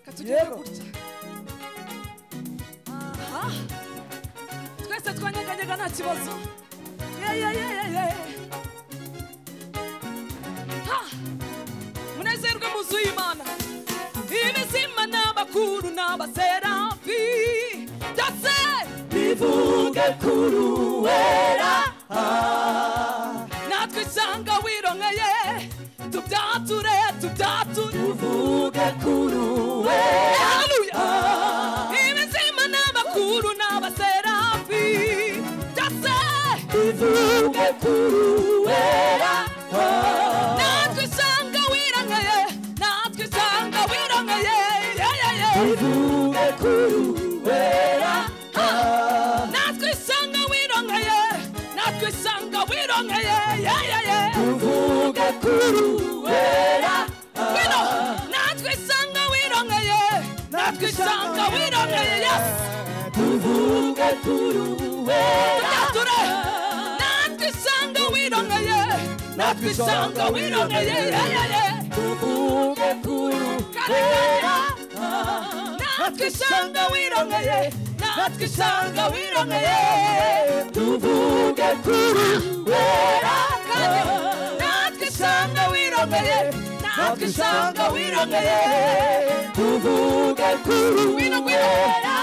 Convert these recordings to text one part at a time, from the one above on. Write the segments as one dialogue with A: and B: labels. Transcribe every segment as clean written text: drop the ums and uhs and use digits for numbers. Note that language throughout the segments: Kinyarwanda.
A: katugire gutya twese twanyeganyega nta kibazo munezerwe muzu y'Imana ibizima n'abakuru n'abaserafi byose bivuge kuri uwera natwe isanga wironkeye tubyature tuvuge kuri uwera ibizima n'abakuru n'abaserafi byose bivuge kuri uwera natwe isanga wironkeye bivuge kuri uwera natwe isanga wironkeye tuvuge kuri uwera natwe isanga wironkeye yes tuvuge kuri uwera natwe isanga wironkeye tuvuge kuri uwera natwe isanga wironkeye tuvuge kuri uwera natwe isanga wironkeye tuvuge kuri uwera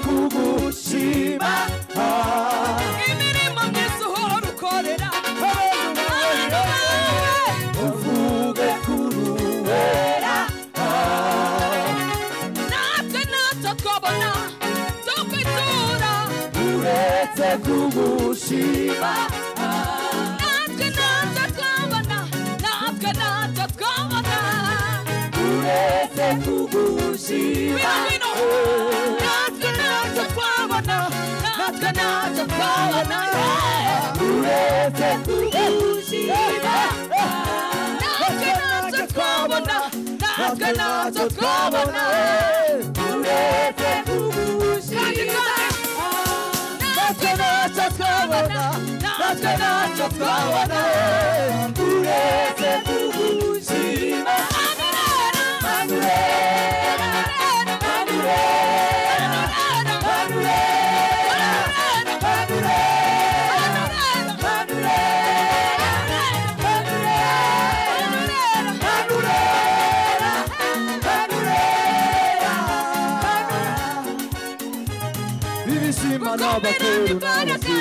A: kugushima imirimo myiza uhora ukorera uvuge kuri uwera natwe twabona tukwitura uretse kugushima natwe twabona uretse kugushima uretse kugushima natwe twabona uretse kugushima uretse kugushima ibizima n'abakuru n'abaserafi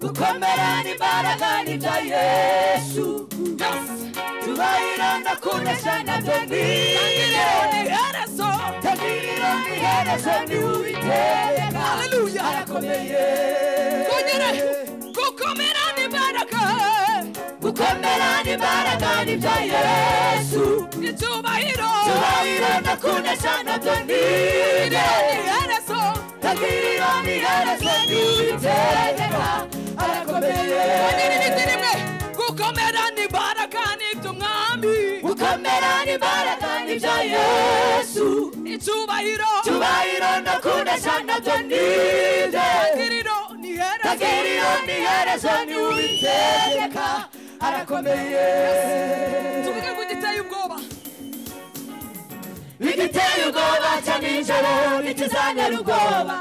A: gukomera n'imbaraga n'ibya Yesu tubahira no kunesha nabyo n'iherezo ni Uwiteka arakomeye gukomera n'imbaraga n'ibya Yesu icyubahiro no kunesha nabyo n'iherezo ni Uwiteka arakomeye gukomera n'imbaraga n'by'umwami gukomera n'imbaraga n'ibya Yesu icyubahiro no kunesha nabyo n'iherezo ni Uwiteka arakomeye tuvuge ngo giteye ubwoba igiteye ubwoba cya nijoro nikizantera ubwoba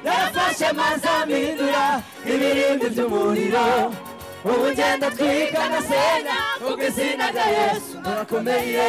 A: yarafashe maze amindura ibirindi by'umuriro ubu ngenda twika na senya ubwo izina rya Yesu arakomeye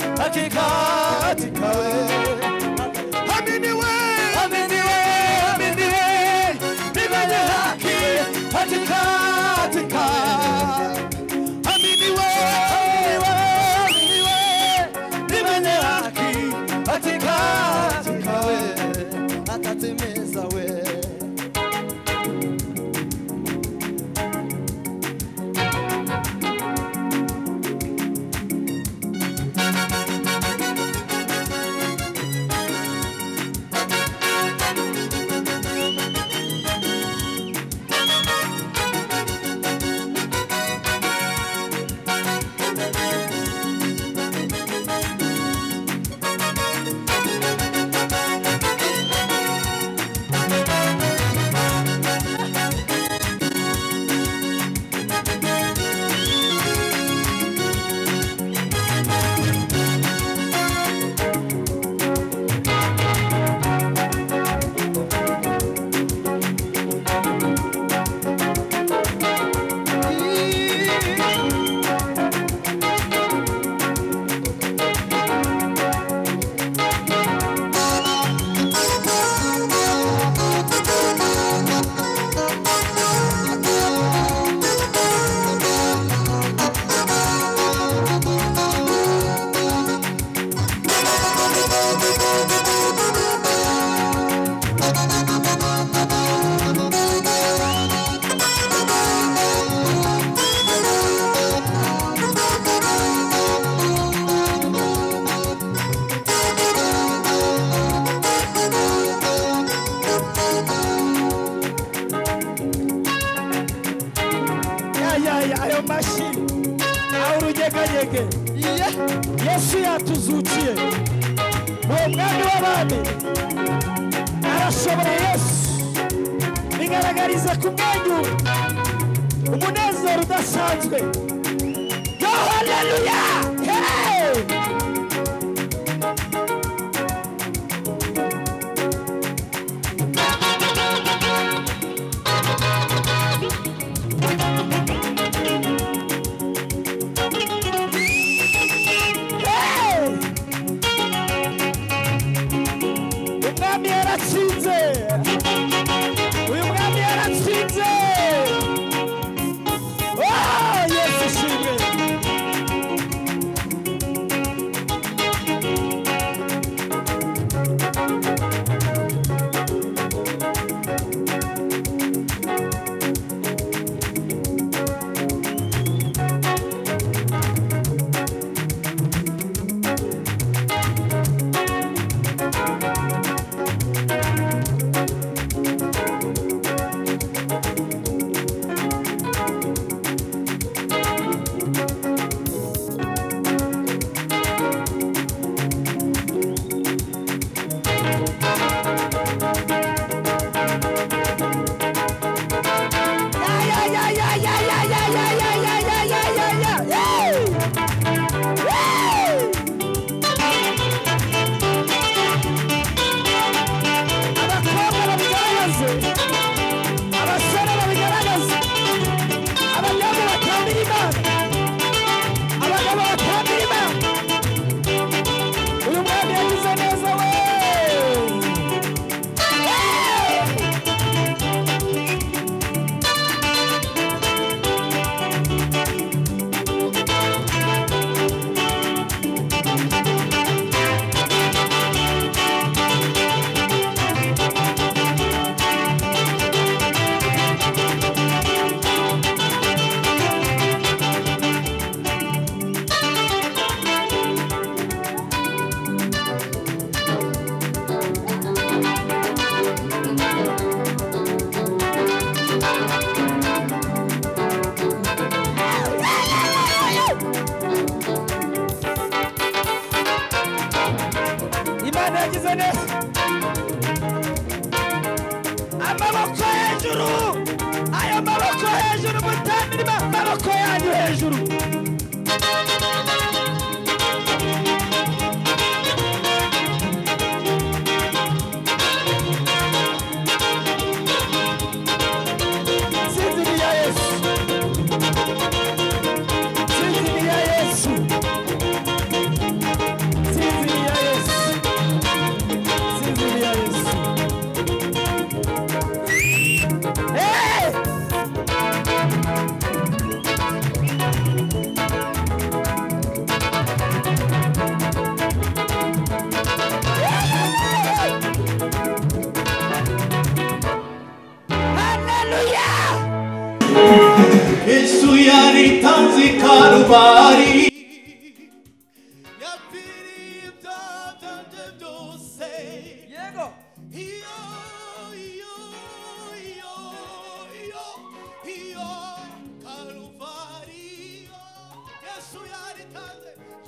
A: katika wewe. Aminiwe, aminiwe, aminiwe, ni mwenye haki katika aminiwe, aminiwe, ni mwenye haki katika wewe, atatimiza wewe. Yesu yatuzukiye uwo mwami w'abami arashoboye. Yesu bigaragariza kumwenyura umunezero udasanzwe. Yo, haleluya! Hey! Uyu mwami yaratsinze. Yesu shimwe.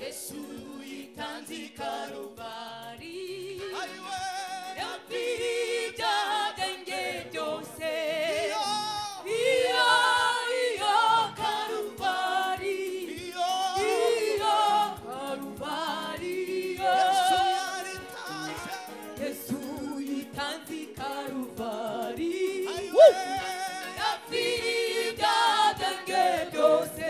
A: Yesu yitanze i Karuvali yapfiriye ibyaha byanjye byose iyo Karuvali Yesu yitanze i Karuvali yapfiriye ibyaha byanjye byose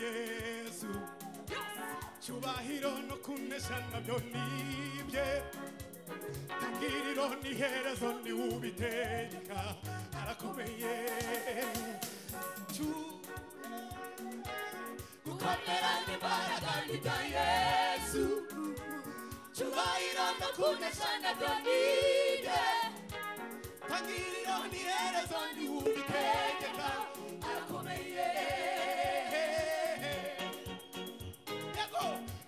B: Yesu Chubahiro no kunesana byonibye Tangiriro ni herezo ni ubiteka arakomeye
A: Gukomera n'imbaraga bya Yesu Chubahiro no kunesana byonibye
B: Tangiriro ni herezo ni ubiteka arakomeye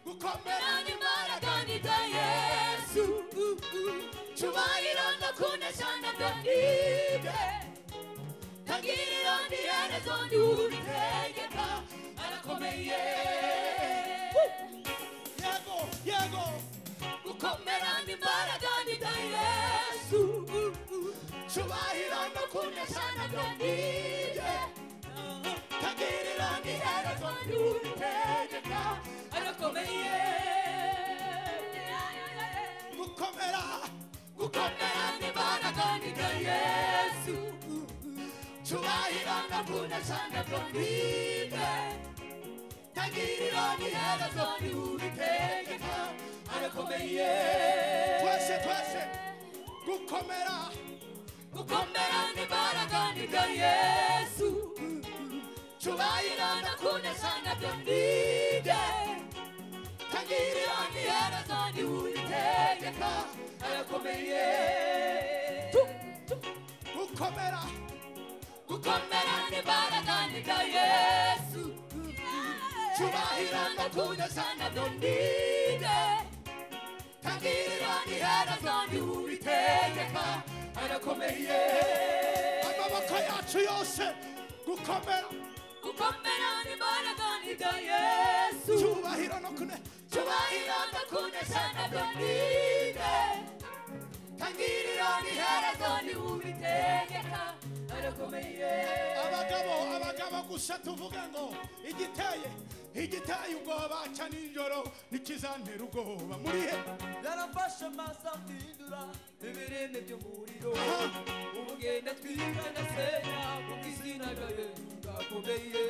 A: Gukomera n'imbaraga bya Yesu Chubahiro no kunesana byonibye Tangiriro ni herezo ni ubiteka arakomeye
B: Yego
A: Gukomera n'imbaraga bya Yesu
B: Chubahiro no kunesha nabyo nibye tangiriro n'iherezo ry'uwiteka
A: arakomeye
B: gukomera
A: gukomera n'imbaraga ni bya Yesu cyubahiro no kunesha nabyo nibye tangiriro n'iherezo ry'uwiteka arakomeye
B: twese gukomera
A: gukomera n'imbaraga ni bya Yesu cyubahiro no kunesha nabyo nibye tangiriro n'iherezo ry'uwiteka arakomeye
B: gukomera
A: gukomera n'imbaraga ni bya Yesu cyubahiro no kunesha nabyo nibye tangiriro n'iherezo ry'uwiteka arakomeye
B: amaboko yacu yose gukomera
A: gukomera n'imbaraga ni bya Yesu
B: cyubahiro no
A: kunesha nabyo nibye tangiriro n'iherezo ry'uwiteka arakomeye
B: abagabo gusa tuvuge ngo igiteye ubwoba ca nijoro nikizantera ubwoba muri he
A: yarafashe amaso ahindura ibirimi by'umuriro ubugenda twiga na senya kuko izina rya Yesu rakomeye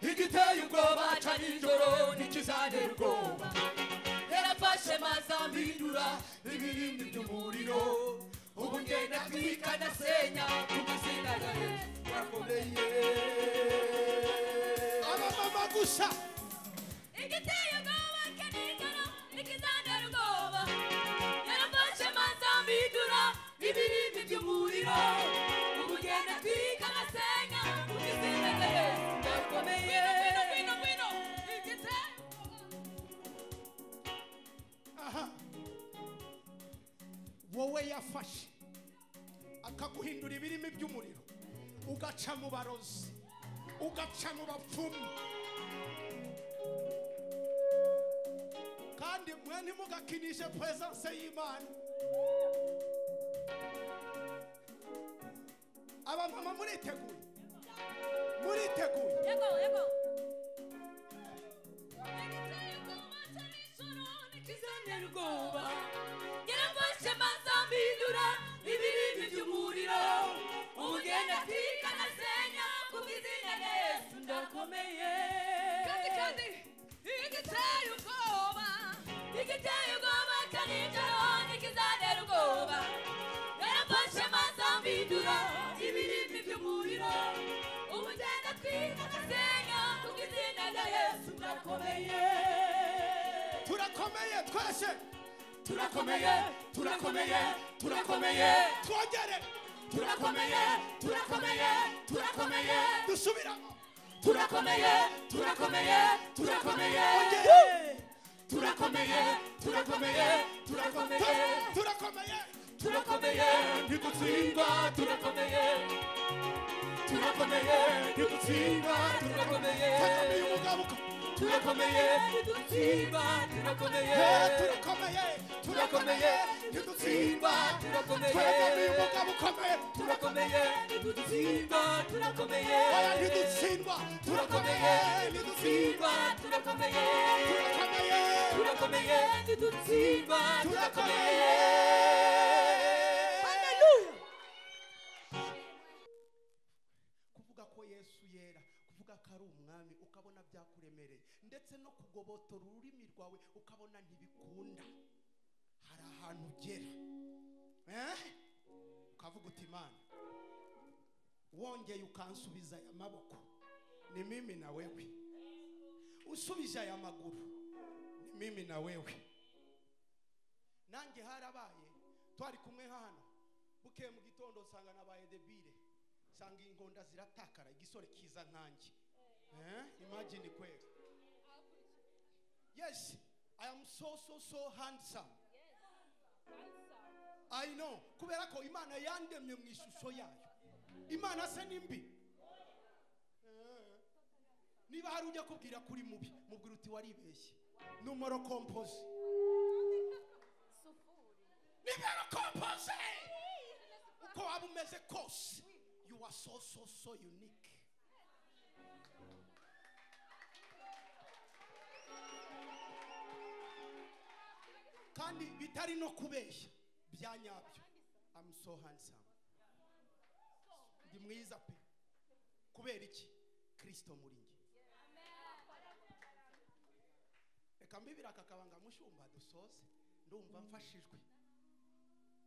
A: igiteye ubwoba ca nijoro nikizantera ubwoba yarafashe amaso ahindura ibirimi by'umuriro ubugenda twiga na senya kuko izina rya Yesu rakomeye
B: abamama gusa
A: igiteye ubwoba ca nijoro nikizantera ubwoba yarafashe amaso ahindura ibirimi by'umuriro ubugenda twiga na senya kuko izina rya Yesu rakomeye
B: wowe yafashe akaguhindura ibirimi by'umuriro ugaca mu barozi ugaca mu bapfumu kandi mwe ntimugakinishe presence y'Imana abamama muriteguye
A: yego ubwoba yarafashe amaso ahindura ibirimi by'umuriro ubugenda twiga na senya kuko izina rya Yesu ndakomeye kandi igiteye ubwoba ca nijoro nikizantera ubwoba yarafashe amaso ahindura ibirimi by'umuriro ubugenda twiga na senya kuko izina rya Yesu ndakomeye
B: turakomeye twese
A: turakomeye
B: twongere
A: turakomeye
B: dusubiramo
A: turakomeye ntidutsindwa turakomeye ntidutsindwa turakomeye turakomeye ntidutsindwa turakomeye ntidutsindwa
B: twegamiye umugabo ukomeye
A: turakomeye ntidutsindwa turakomeye
B: ntidutsindwa
A: turakomeye ntidutsindwa turakomeye ntidutsindwa turakomeye
B: kuvuga ko Yesu yera kuvuga ko ari umwami ukabona byakuremereye ndetse no kugobotora ururimi rwawe ukabona ntibikunda hari ahantu ugera ukavuga uti Imana wongeye ukansubiza aya maboko ni mimi na wewe usubije aya maguru ni mimi na wewe nanjye harabaye twari kumwe hano bukeye mu gitondo usanga nabaye debile sanga inkonda ziratakara igisore kiza nkanjye imagine kweli yes I am so handsome I know kubera ko Imana yandemye mu ishusho yayo Imana se nimbi niba hari ujya kubwira kuri mubi mubwira uti waribeshye numero compose ni libero compose. Uko waba umeze kose, you are so unique. Kandi bitari no kubeshya byanyabyo. I'm so handsome. Ndi mwiza pe. Kubera iki? Kristo muri nge. Reka mbibira akakabanga mushumba dusoze ndumva mfashijwe.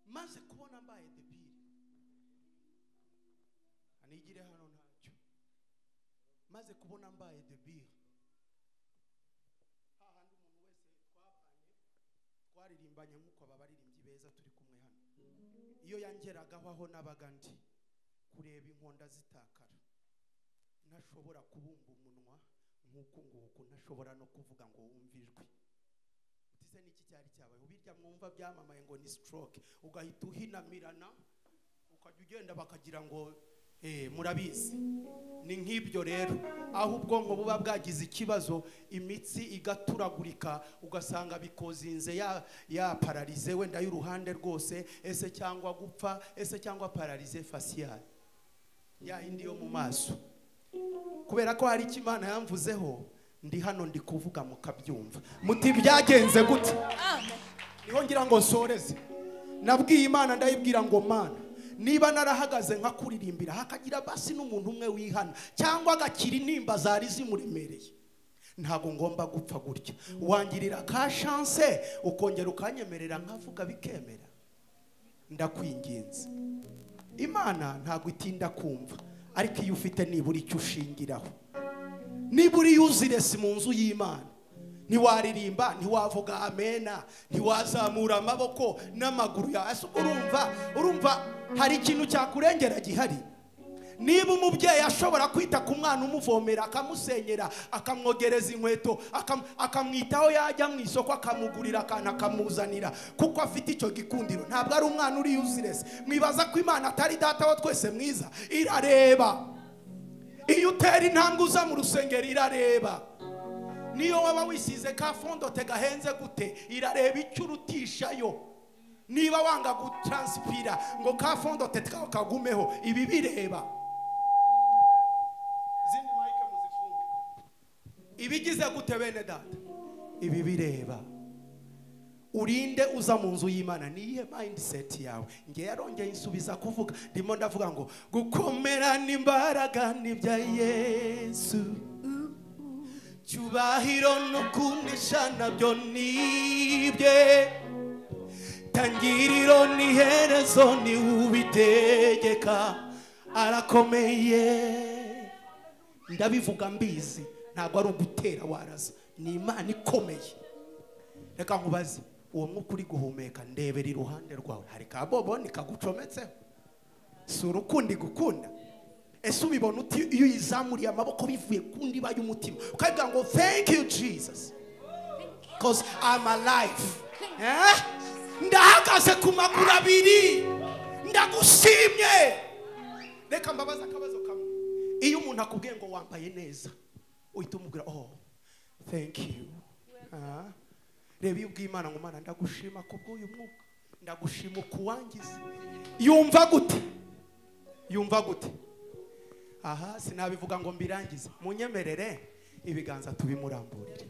B: Maze kubona mbaye debile. Anigire hano ntacyo. Maze kubona mbaye debile. Hahandi umuntu wese twaririmbanye nk'uko ababaririmbyi beza turi kumwe hano. Iyo yangeragaho aho nabaga ndi kureba inkonda zitakara, ntashobora kubumba umunwa nk'uko nguko, ntashobora no kuvuga ngo wumvijwe. Utize niki cyari cyabaye? Ubirya mwumva byamamaye ngo ni stroke, ugahita uhinamirana ukajya ugenda bakagira ngo murabizi. Ni nk'ibyo rero, aho ubwonko buba bwagize ikibazo, imitsi igaturagurika, ugasanga bikozinze ya paralize wenda y'uruhande rwose, ese cyangwa gupfa, ese cyangwa paralize faciale ya indi yo mu maso. Kubera ko hari ikimana yamvuzeho, ndi hano ndi kuvuga mukabyumva. Muti byagenze gute? Niho ngira ngo nsoreze. Nabwiye Imana ndayibwira ngo Mana, niba narahagaze nka kuririmbira hakagira basi n'umuntu umwe wihana cyangwa agakira intimba zari zimuremereye, ntago ngomba gupfa gutya. Wangirira ka chance ukongera ukanyemerera nkavuga bikemera. Ndakwinginze. Imana ntago itinda kumva, ariko iyo ufite nibura icyo ushingiraho, nibura yuziresi mu nzu y'Imana, ntiwaririmba, ntiwavuga amena, ntiwazamura amaboko n'amaguru yawe. Urumva hari ikintu cyakurengera gihari. Niba umubyeyi ashobora kwita ku mwana umuvomera, akamusenyera, akamwogereza inkweto, akamwitaho, yajya mu isoko akamugurira akantu akamuzanira kuko afite icyo gikundiro, ntabwo ari umwana uri useless. Mwibaza ko Imana atari data wa twese mwiza? Irareba. Iyo utera intambwe uza mu rusengero irareba. Niyo waba wisize ka fondote gahenze gute, irareba icyo urutishayo. Niba wanga gutranspira ngo ka fondote kagumeho, ibi bireba. Zindi mike muzifunga. Ibigize gute bene data? Ibi bireba. Urinde uza mu nzu y'Imana, niye mindset yawe. Nge yarongeye insubiza kuvuga, ndimo ndavuga ngo gukomera n'imbaraga n'ibya Yesu, cyubahiro no kunesha nabyo nibye, tangiriro n'iherezo ni ubitegeka, arakomeye. Ndabivuga mbizi, ntabwo ari ugutera waraza, ni Imana ikomeye. Reka nkubaze, uwo mwuka uri guhumeka, ndebera iruhande rwawe, hari ka boboni kagucometseho? Si urukundi gukunda? Ese ubibona uti iyo yizamuriye amaboko bivuye ku ndiba y'umutima, ukavuga ngo thank you Jesus because I'm alive. Ndahagaze ku maguru abiri, ndagushimye. Reka mbabaza akabazo kamwe. Iyo umuntu akubwiye ngo wambaye neza, uhita umubwira oh thank you. Reba iyo ubwiye Imana ngo Mana ndagushima kubw'uyu mwuka, ndagushima kuwangiza, yumva gute? Yumva gute? Aha, sinabivuga ngo mbirangize. Munyemerere ibiganza tubimuramburire,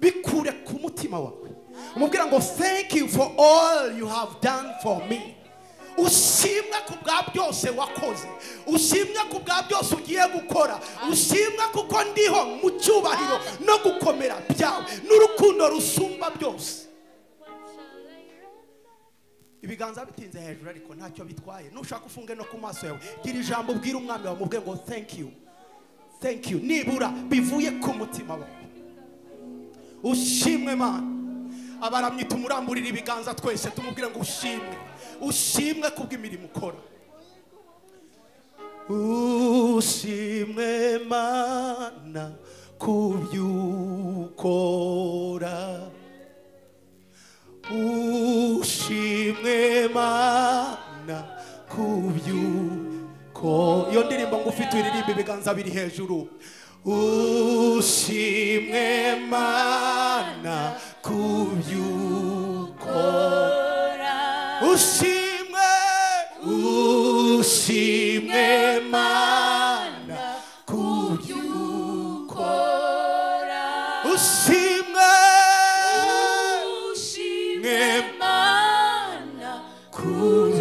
B: bikure ku mutima wawe, umubwira ngo thank you for all you have done for me. Ushimwe ku bwa byose wakoze, ushimwe ku bwa byose ugiye gukora, ushimwe kuko ndiho mu cyubahiro no gukomera byawe n'urukundo rusumba byose. Ibiganza bitinze hejuru ariko ntacyo bitwaye. Nushaka ufunge no ku maso yawe, gira ijambo ubwira umwami wawe, mubwire ngo thank you, thank you, nibura bivuye ku mutima wawe. Ushimwe Mana. Abaramyi tumuramburira ibiganza twese tumubwire ngo ushimwe, ushimwe kubw'imirimo ukora. Ushimwe Mana kubyukora, ushimwe Mana kubyuko. Iyo ndirimbo ngo ufite uririmba ibiganza biri hejuru. Ushimwe Mana kubyukora, ushimwe ushimwe mana kubyukora ushimwe ushimwe mana kubyukora